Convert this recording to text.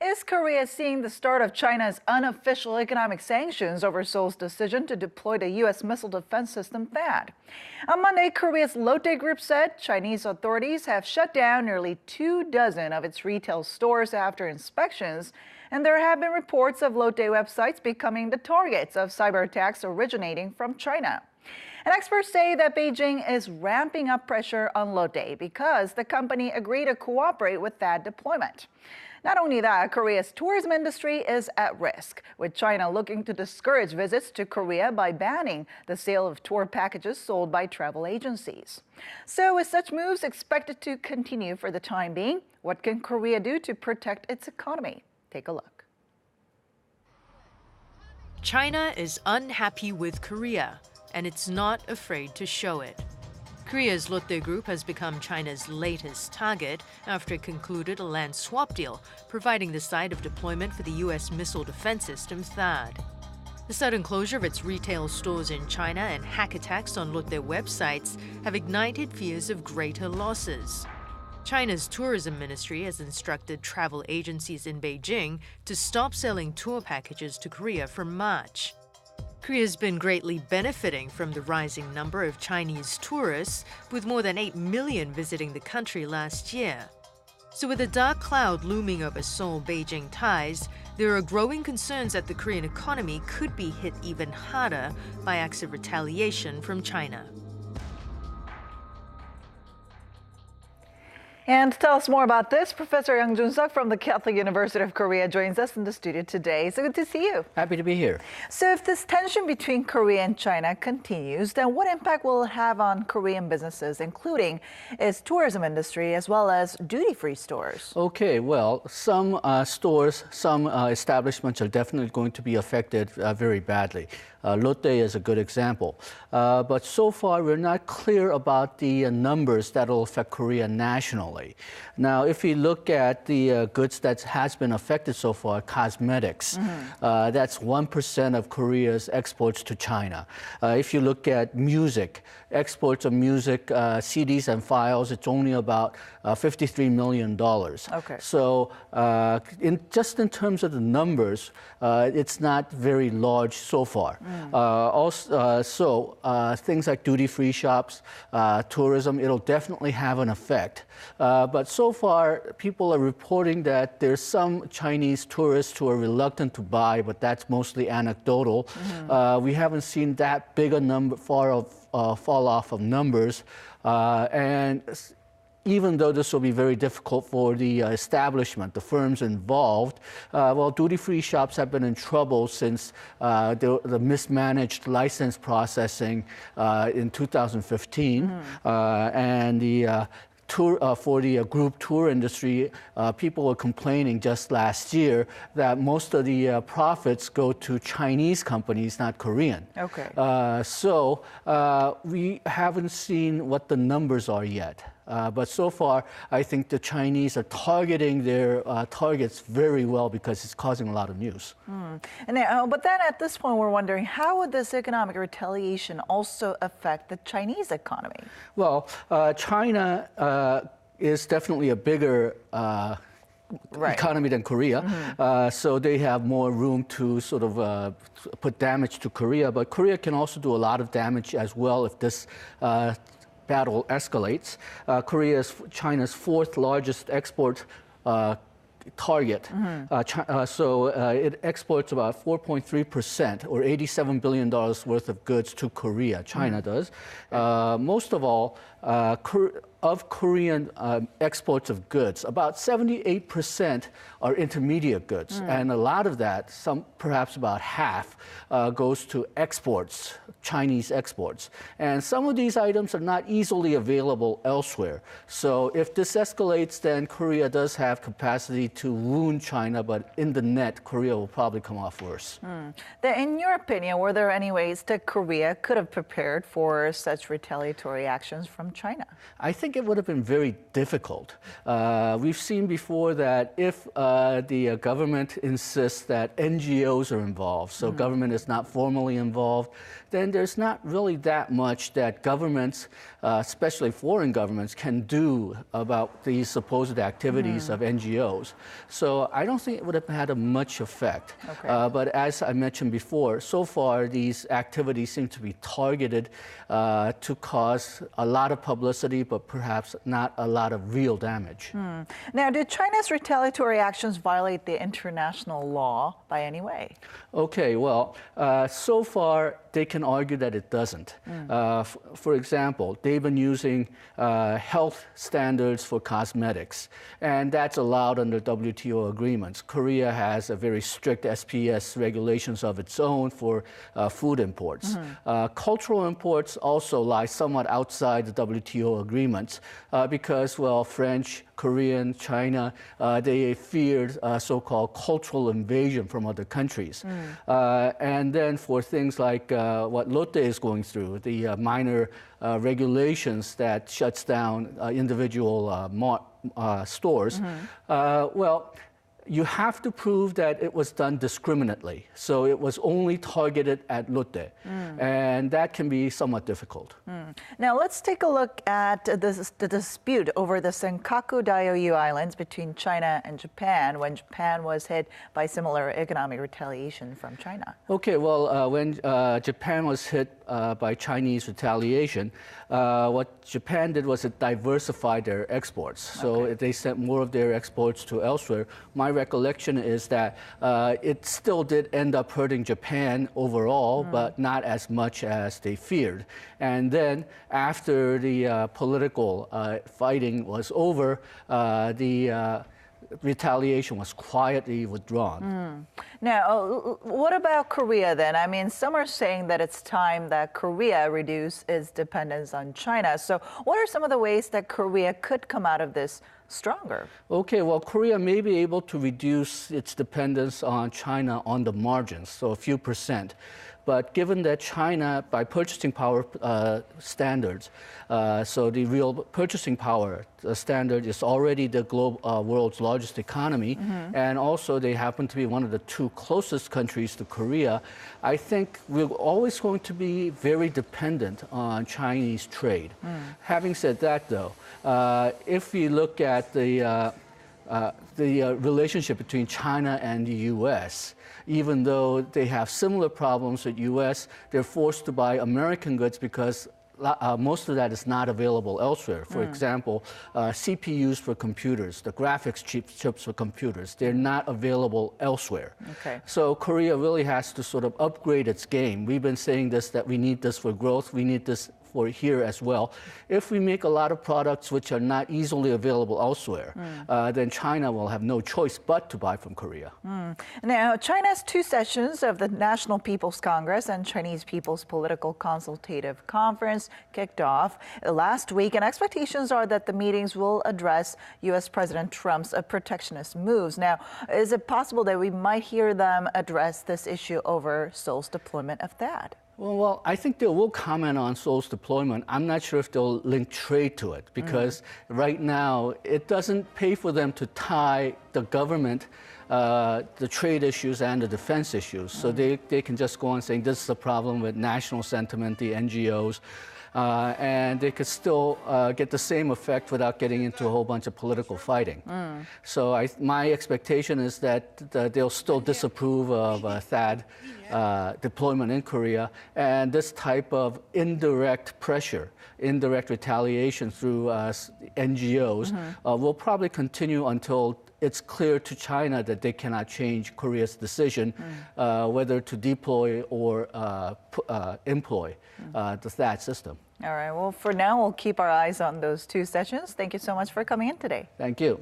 Is Korea seeing the start of China's unofficial economic sanctions over Seoul's decision to deploy the U.S. missile defense system THAAD? On Monday, Korea's Lotte Group said Chinese authorities have shut down nearly 24 of its retail stores after inspections, and there have been reports of Lotte websites becoming the targets of cyber attacks originating from China. And experts say that Beijing is ramping up pressure on Lotte because the company agreed to cooperate with that deployment. Not only that, Korea's tourism industry is at risk, with China looking to discourage visits to Korea by banning the sale of tour packages sold by travel agencies. So is such moves expected to continue for the time being? What can Korea do to protect its economy? Take a look. China is unhappy with Korea, and it's not afraid to show it. Korea's Lotte Group has become China's latest target after it concluded a land swap deal, providing the site of deployment for the U.S. missile defense system THAAD. The sudden closure of its retail stores in China and hack attacks on Lotte websites have ignited fears of greater losses. China's tourism ministry has instructed travel agencies in Beijing to stop selling tour packages to Korea from March. Korea's been greatly benefiting from the rising number of Chinese tourists, with more than 8 million visiting the country last year. So with a dark cloud looming over Seoul-Beijing ties, there are growing concerns that the Korean economy could be hit even harder by acts of retaliation from China. And to tell us more about this, Professor Yang Jun-suk from the Catholic University of Korea joins us in the studio today. So good to see you. Happy to be here. So if this tension between Korea and China continues, then what impact will it have on Korean businesses, including its tourism industry as well as duty-free stores? Okay, well, some stores, some establishments are definitely going to be affected very badly. Lotte is a good example. But so far, we're not clear about the numbers that will affect Korea nationally. Now, if we look at the goods that has been affected so far, cosmetics, that's 1% of Korea's exports to China. If you look at music, exports of music, CDs and files, it's only about $53 million. Okay. So just in terms of the numbers, it's not very large so far. Things like duty-free shops, tourism, it'll definitely have an effect. But so far, people are reporting that there's some Chinese tourists who are reluctant to buy, but that's mostly anecdotal. We haven't seen that big a number, fall off of numbers. And even though this will be very difficult for the establishment, the firms involved, well, duty-free shops have been in trouble since the mismanaged license processing in 2015. And the for the group tour industry, people were complaining just last year that most of the profits go to Chinese companies, not Korean. Okay. So we haven't seen what the numbers are yet. But so far, I think the Chinese are targeting their targets very well because it's causing a lot of news. But then at this point, we're wondering, how would this economic retaliation also affect the Chinese economy? Well, China is definitely a bigger economy than Korea. So they have more room to sort of put damage to Korea. But Korea can also do a lot of damage as well if this battle escalates. Korea is China's fourth largest export target. It exports about 4.3% or $87 billion worth of goods to Korea. China does. Most of all, of Korean exports of goods, about 78% are intermediate goods. And a lot of that, perhaps about half, goes to exports, Chinese exports. And some of these items are not easily available elsewhere. So if this escalates, then Korea does have capacity to wound China, but in the net, Korea will probably come off worse. In your opinion, were there any ways that Korea could have prepared for such retaliatory actions from China? I think think it would have been very difficult. We've seen before that if the government insists that NGOs are involved, so government is not formally involved, then there's not really that much that governments, especially foreign governments, can do about these supposed activities of NGOs. So I don't think it would have had a much effect. Okay. But as I mentioned before, so far these activities seem to be targeted to cause a lot of publicity, but perhaps not a lot of real damage. Now, did China's retaliatory actions violate the international law by any way? Okay, well, so far they can argue that it doesn't. For example, they've been using health standards for cosmetics, and that's allowed under WTO agreements. Korea has a very strict SPS regulations of its own for food imports. Cultural imports also lie somewhat outside the WTO agreements because, well, French, Korean, China, they feared so-called cultural invasion from other countries. And then for things like what Lotte is going through, the minor regulations that shuts down individual stores, well, you have to prove that it was done discriminately. So it was only targeted at Lotte. And that can be somewhat difficult. Now let's take a look at the dispute over the Senkaku Diaoyu Islands between China and Japan when Japan was hit by similar economic retaliation from China. Okay, well, when Japan was hit by Chinese retaliation, what Japan did was it diversified their exports. So they sent more of their exports to elsewhere. My recollection is that it still did end up hurting Japan overall, but not as much as they feared. And then after the political fighting was over, the retaliation was quietly withdrawn. Now, what about Korea then? I mean, some are saying that it's time that Korea reduce its dependence on China. So what are some of the ways that Korea could come out of this stronger? Okay, well, Korea may be able to reduce its dependence on China on the margins, so a few percent. But given that China, by purchasing power standards, so the real purchasing power standard is already the world's largest economy, and also they happen to be one of the two closest countries to Korea, I think we're always going to be very dependent on Chinese trade. Having said that, though, if you look at the relationship between China and the U.S., even though they have similar problems with U.S., they're forced to buy American goods because most of that is not available elsewhere. For example, CPUs for computers, the graphics chips for computers, they're not available elsewhere. Okay. So Korea really has to sort of upgrade its game. We've been saying this, that we need this for growth, we need this for here as well. If we make a lot of products which are not easily available elsewhere, then China will have no choice but to buy from Korea. Now, China's two sessions of the National People's Congress and Chinese People's Political Consultative Conference kicked off last week, and expectations are that the meetings will address U.S. President Trump's protectionist moves. Now, is it possible that we might hear them address this issue over Seoul's deployment of THAAD? Well, I think they will comment on Seoul's deployment. I'm not sure if they'll link trade to it because right now it doesn't pay for them to tie the government, the trade issues and the defense issues. So they can just go on saying this is a problem with national sentiment, the NGOs. And they could still get the same effect without getting into a whole bunch of political fighting. So my expectation is that they'll still disapprove of THAAD deployment in Korea, and this type of indirect pressure, indirect retaliation through NGOs will probably continue until it's clear to China that they cannot change Korea's decision whether to deploy or employ the THAAD system. All right. Well, for now, we'll keep our eyes on those two sessions. Thank you so much for coming in today. Thank you.